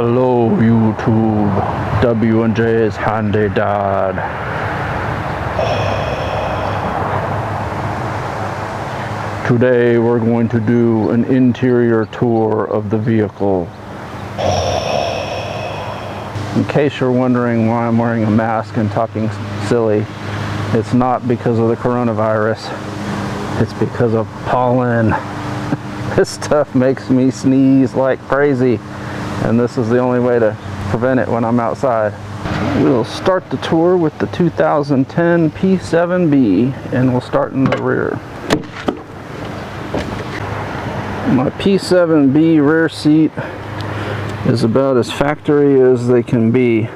Hello YouTube, W&J's Handy Dad. Today we're going to do an interior tour of the vehicle. In case you're wondering why I'm wearing a mask and talking silly, it's not because of the coronavirus, it's because of pollen. This stuff makes me sneeze like crazy, and this is the only way to prevent it when I'm outside. We'll start the tour with the 2010 P7B, and we'll start in the rear. My P7B rear seat is about as factory as they can be.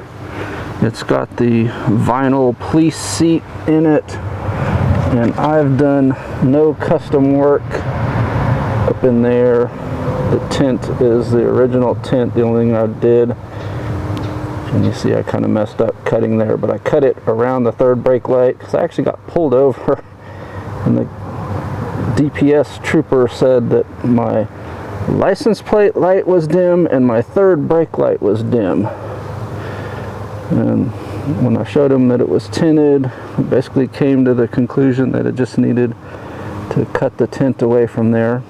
It's got the vinyl police seat in it, and I've done no custom work up in there. The tint is the original tint, the only thing I did, and you see I kind of messed up cutting there, but I cut it around the third brake light because I actually got pulled over, and the DPS trooper said that my license plate light was dim and my third brake light was dim. And when I showed him that it was tinted, I basically came to the conclusion that it just needed to cut the tint away from there.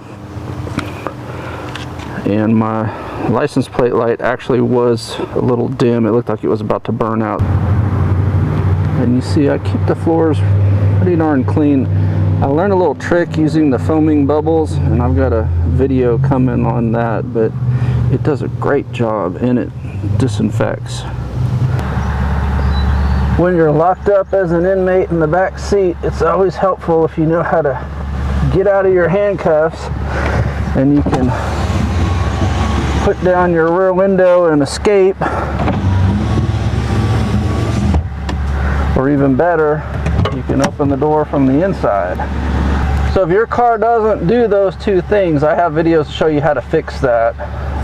And my license plate light actually was a little dim. It looked like it was about to burn out. And you see I keep the floors pretty darn clean. I learned a little trick using the foaming bubbles, and I've got a video coming on that, but it does a great job and it disinfects. When you're locked up as an inmate in the back seat, it's always helpful if you know how to get out of your handcuffs, and you can put down your rear window and escape, or even better, you can open the door from the inside. So if your car doesn't do those two things, I have videos to show you how to fix that.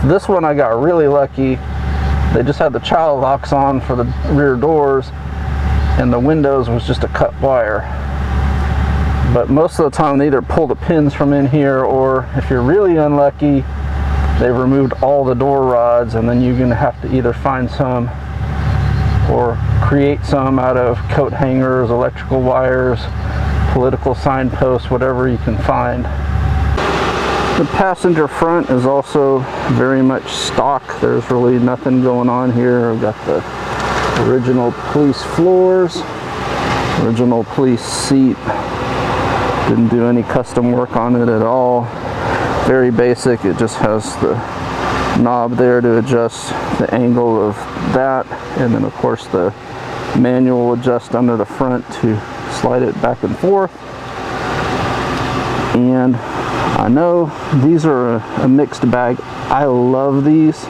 This one I got really lucky. They just had the child locks on for the rear doors, and the windows was just a cut wire. But most of the time they either pull the pins from in here, or if you're really unlucky, they've removed all the door rods, and then you're going to have to either find some or create some out of coat hangers, electrical wires, political signposts, whatever you can find. The passenger front is also very much stock. There's really nothing going on here. I've got the original police floors, original police seat. Didn't do any custom work on it at all. Very basic. It just has the knob there to adjust the angle of that, and then of course the manual will adjust under the front to slide it back and forth. And I know these are a mixed bag. I love these.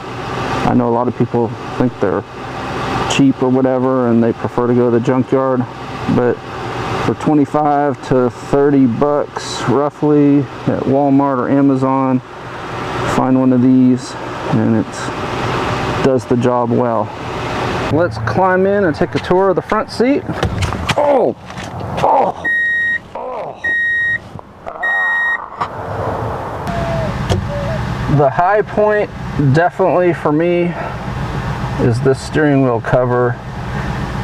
I know a lot of people think they're cheap or whatever and they prefer to go to the junkyard, but for 25 to 30 bucks roughly at Wal Mart or Amazon, find one of these and it does the job well. Let's climb in and take a tour of the front seat. Oh! Oh! Oh! The high point definitely for me is this steering wheel cover.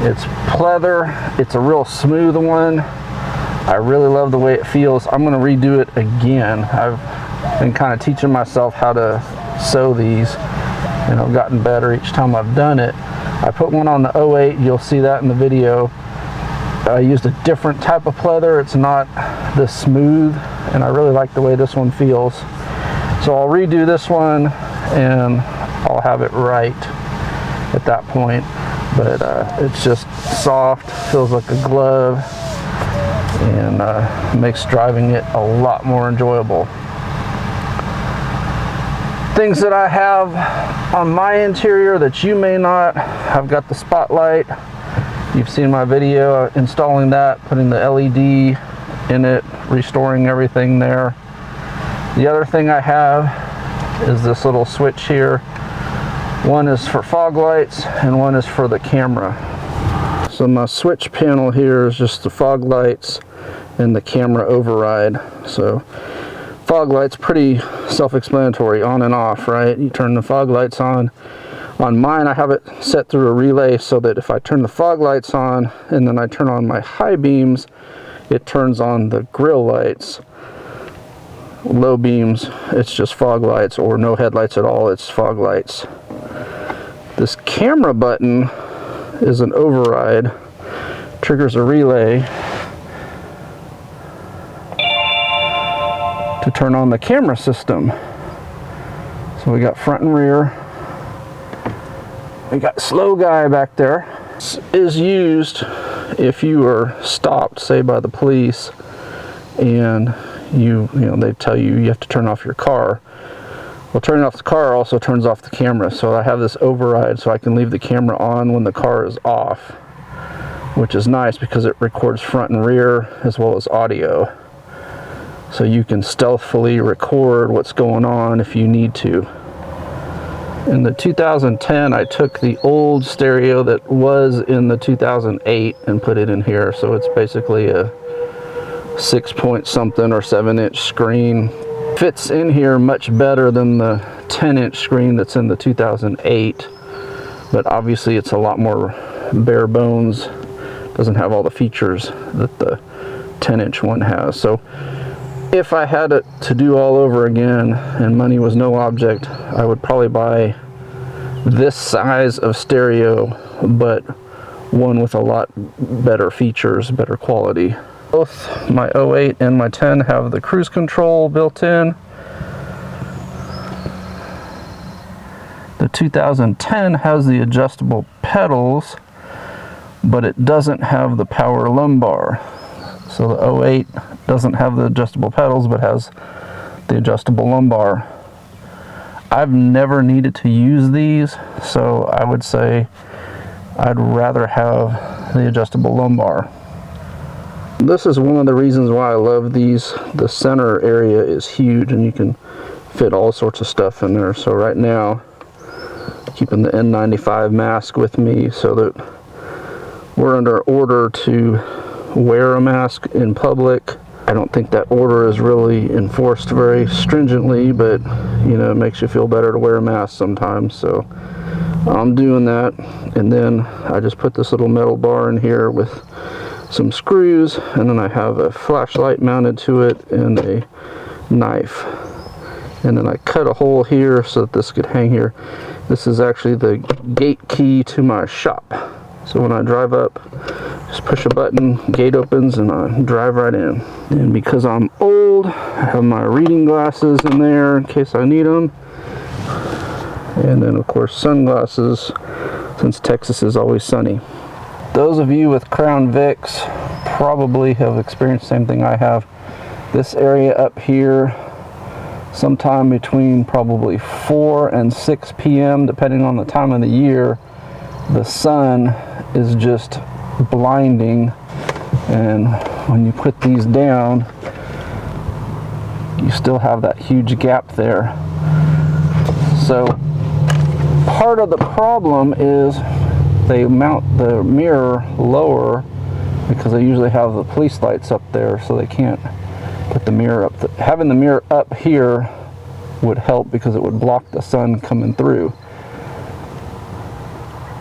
It's pleather. It's a real smooth one. I really love the way it feels. I'm going to redo it again. I've been kind of teaching myself how to sew these, and I've gotten better each time I've done it. I put one on the 08, you'll see that in the video. I used a different type of pleather. It's not this smooth, and I really like the way this one feels. So I'll redo this one and I'll have it right at that point. But it's just soft, feels like a glove, and makes driving it a lot more enjoyable. Things that I have on my interior that you may not, I've got the spotlight. You've seen my video installing that, putting the LED in it, restoring everything there. The other thing I have is this little switch here. One is for fog lights and one is for the camera. So my switch panel here is just the fog lights and the camera override. So fog lights, pretty self-explanatory, on and off, right? You turn the fog lights on On mine, I have it set through a relay so that if I turn the fog lights on and then I turn on my high beams, it turns on the grill lights. Low beams, it's just fog lights, or no headlights at all, it's fog lights. This camera button is an override, triggers a relay to turn on the camera system. So we got front and rear. We got slow guy back there. This is used if you are stopped, say by the police, and you know they tell you you have to turn off your car. Well, turning off the car also turns off the camera, so I have this override so I can leave the camera on when the car is off, which is nice because it records front and rear as well as audio, so you can stealthily record what's going on if you need to. In the 2010, I took the old stereo that was in the 2008 and put it in here, so it's basically a 6 point something or 7-inch screen. Fits in here much better than the 10-inch screen that's in the 2008, but obviously it's a lot more bare bones, doesn't have all the features that the 10-inch one has. So if I had it to do all over again and money was no object, I would probably buy this size of stereo, but one with a lot better features, better quality. Both my 08 and my 10 have the cruise control built in. The 2010 has the adjustable pedals, but it doesn't have the power lumbar. So the 08 doesn't have the adjustable pedals, but has the adjustable lumbar. I've never needed to use these, so I would say I'd rather have the adjustable lumbar. This is one of the reasons why I love these. The center area is huge and you can fit all sorts of stuff in there. So right now, keeping the N95 mask with me so that we're under order to wear a mask in public. I don't think that order is really enforced very stringently, but you know, it makes you feel better to wear a mask sometimes. So I'm doing that, and then I just put this little metal bar in here with some screws, and then I have a flashlight mounted to it and a knife, and then I cut a hole here so that this could hang here. This is actually the gate key to my shop, so when I drive up, just push a button, gate opens, and I drive right in. And because I'm old, I have my reading glasses in there in case I need them, and then of course sunglasses since Texas is always sunny. Those of you with Crown Vics probably have experienced the same thing I have. This area up here, sometime between probably 4 and 6 p.m. depending on the time of the year, the sun is just blinding, and when you put these down, you still have that huge gap there. So part of the problem is they mount the mirror lower because they usually have the police lights up there, so they can't put the mirror up. Having the mirror up here would help because it would block the sun coming through.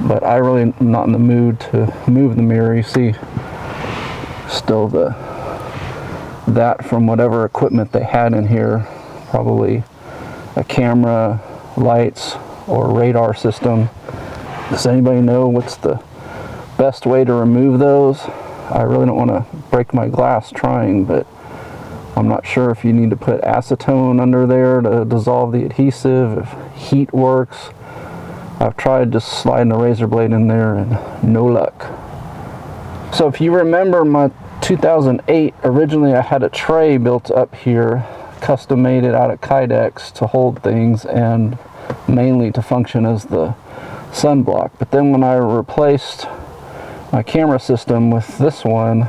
But I really am not in the mood to move the mirror. You see still that from whatever equipment they had in here, probably a camera, lights, or radar system. Does anybody know what's the best way to remove those? I really don't want to break my glass trying, but I'm not sure if you need to put acetone under there to dissolve the adhesive, if heat works. I've tried just sliding a razor blade in there and no luck. So if you remember my 2008, originally I had a tray built up here, custom made it out of Kydex to hold things and mainly to function as the sunblock. But then when I replaced my camera system with this one,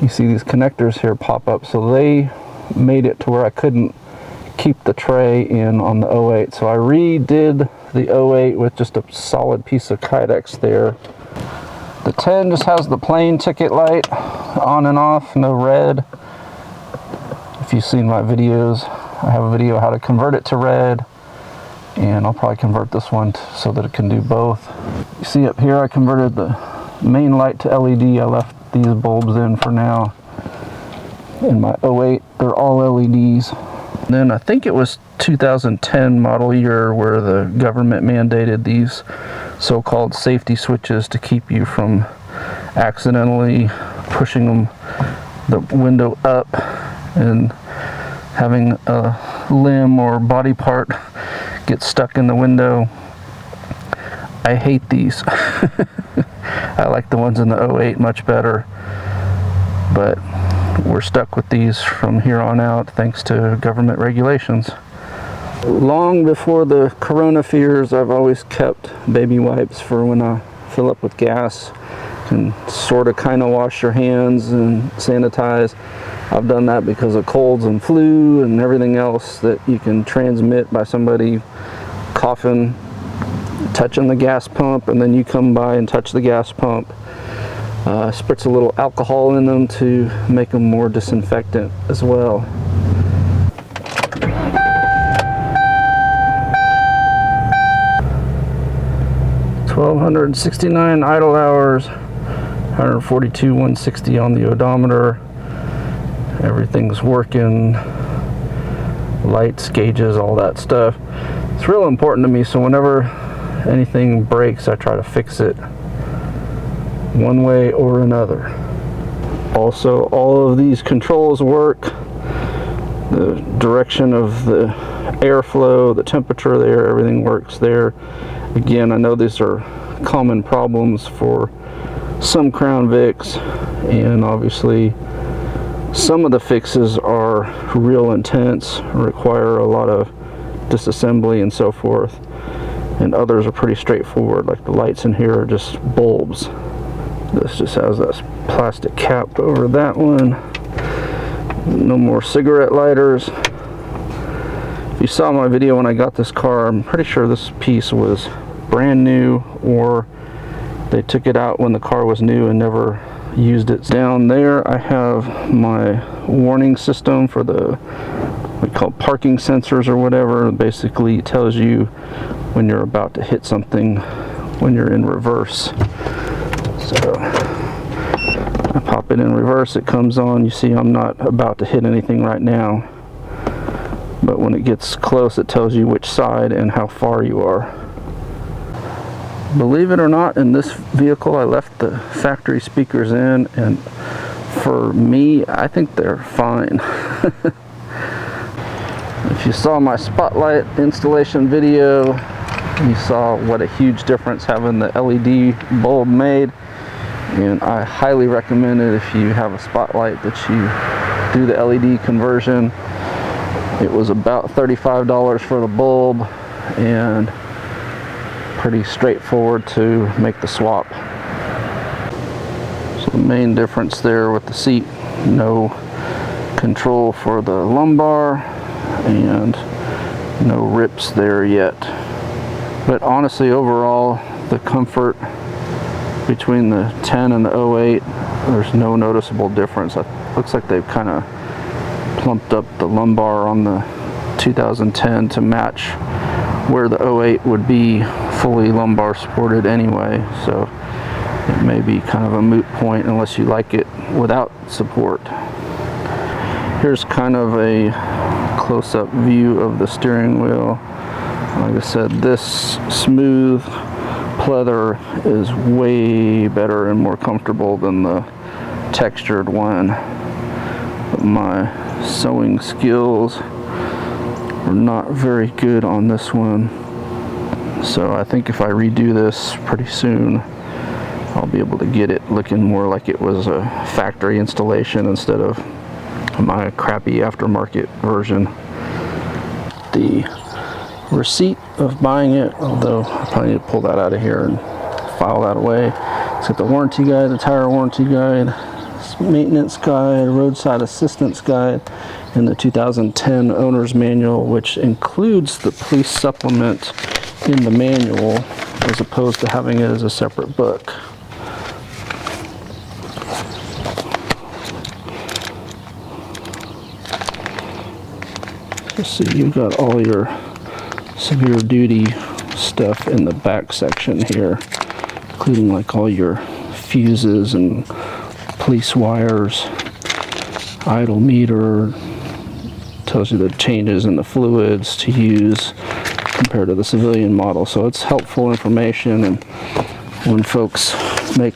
you see these connectors here pop up, so they made it to where I couldn't keep the tray in on the 08. So I redid the 08 with just a solid piece of Kydex there. The 10 just has the plain ticket light on and off, no red. If you've seen my videos, I have a video how to convert it to red. and I'll probably convert this one so that it can do both. You see up here I converted the main light to LED. I left these bulbs in for now. In my 08 they're all LEDs. Then I think it was 2010 model year where the government mandated these so-called safety switches to keep you from accidentally pushing the window up and having a limb or body part get stuck in the window. I hate these. I like the ones in the 08 much better, but we're stuck with these from here on out thanks to government regulations. Long before the corona fears, I've always kept baby wipes for when I fill up with gas and sort of kind of wash your hands and sanitize. I've done that because of colds and flu and everything else that you can transmit by somebody coughing, touching the gas pump, and then you come by and touch the gas pump. Spritz a little alcohol in them to make them more disinfectant as well. $1,269 idle hours, 142, 160 on the odometer. Everything's working, lights, gauges, all that stuff. It's real important to me, so whenever anything breaks I try to fix it one way or another. Also, all of these controls work. The direction of the airflow, the temperature of the air, everything works there. Again, I know these are common problems for some Crown Vics, and obviously some of the fixes are real intense, require a lot of disassembly and so forth, and others are pretty straightforward, like the lights in here are just bulbs. This just has this plastic cap over that one. No more cigarette lighters. If you saw my video when I got this car, I'm pretty sure this piece was brand new, or they took it out when the car was new and never used it. Down there I have my warning system for the, what we call parking sensors or whatever. It basically tells you when you're about to hit something when you're in reverse. So I pop it in reverse, it comes on. You see I'm not about to hit anything right now, but when it gets close it tells you which side and how far you are. Believe it or not, in this vehicle I left the factory speakers in, and for me I think they're fine. If you saw my spotlight installation video, you saw what a huge difference having the LED bulb made, and I highly recommend it if you have a spotlight that you do the LED conversion. It was about $35 for the bulb, and pretty straightforward to make the swap. So the main difference there with the seat, no control for the lumbar and no rips there yet. But honestly, overall, the comfort between the 10 and the 08, there's no noticeable difference. It looks like they've kind of plumped up the lumbar on the 2010 to match where the 08 would be fully lumbar supported anyway, so it may be kind of a moot point unless you like it without support. Here's kind of a close-up view of the steering wheel. Like I said, this smooth pleather is way better and more comfortable than the textured one. But my sewing skills were not very good on this one, so I think if I redo this pretty soon I'll be able to get it looking more like it was a factory installation instead of my crappy aftermarket version. The receipt of buying it, although I probably need to pull that out of here and file that away. It's got the warranty guide, the tire warranty guide, maintenance guide, roadside assistance guide, and the 2010 owner's manual, which includes the police supplement in the manual as opposed to having it as a separate book. So you've got all your severe duty stuff in the back section here, including like all your fuses and police wires, idle meter, tells you the changes in the fluids to use compared to the civilian model. So it's helpful information, and when folks make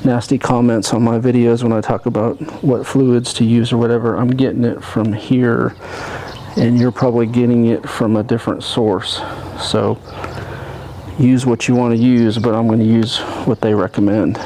nasty comments on my videos when I talk about what fluids to use or whatever, I'm getting it from here, and you're probably getting it from a different source. So use what you want to use, but I'm going to use what they recommend.